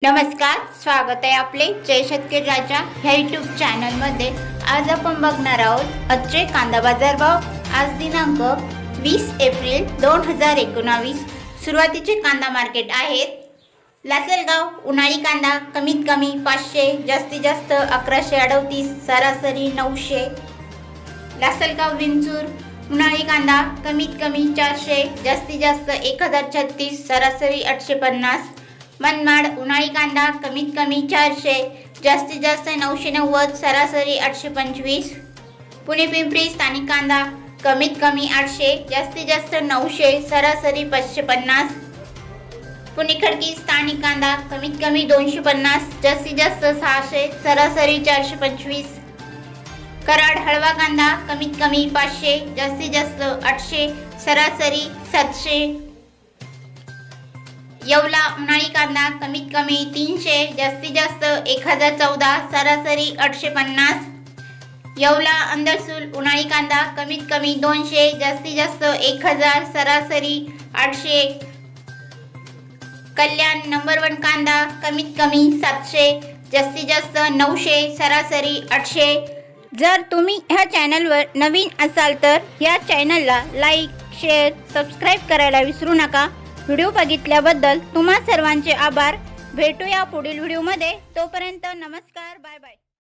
नमस्कार, स्वागत आहे आपले जय शेतकरी राजा ह्या यूट्यूब चॅनलमध्ये। आज आपण बघणार आहोत आजचे कांदा बाजार भाव। आज दिनांक 20 एप्रिल 2019। सुरुवातीचे कांदा मार्केट आहेत। लासलगाव उन्हाळी कांदा कमीत कमी 500, जास्तीत जास्त 1138, सरासरी 900। लासलगाव विंचूर उन्हाळी कांदा कमीत कमी 400, जास्तीत जास्त 1036, सरासरी 850। मनमाड उन्हाळी कांदा कमीत कमी 400, जास्तीत जास्त 990, सरासरी 825। पुणे पिंपरी स्थानिक कांदा कमीत कमी 800, जास्तीत जास्त 900, सरासरी 550। पुणे खडकी स्थानिक कांदा कमीत कमी 250, जास्तीत जास्त 600, सरासरी 425। कराड हळवा कांदा कमीत कमी 500, जास्तीत जास्त 800, सरासरी 700। येवला उन्हाळी कांदा कमीत कमी 300, जास्तीत जास्त 1014, सरासरी 850। येवला अंदरसूल उन्हाळी कांदा कमीत कमी 200, जास्तीत जास्त 1000, सरासरी 800। कल्याण नंबर 1 कांदा कमीत कमी 700, जास्तीत जास्त 900, सरासरी 800। जर तुम्ही ह्या चॅनलवर नवीन असाल तर या चॅनलला लाईक, शेअर, सबस्क्राईब करायला विसरू नका। व्हिडिओ बघितल्याबद्दल तुम्हा सर्वांचे आभार। भेटूया पुढील व्हिडिओमध्ये। तोपर्यंत नमस्कार, बाय बाय।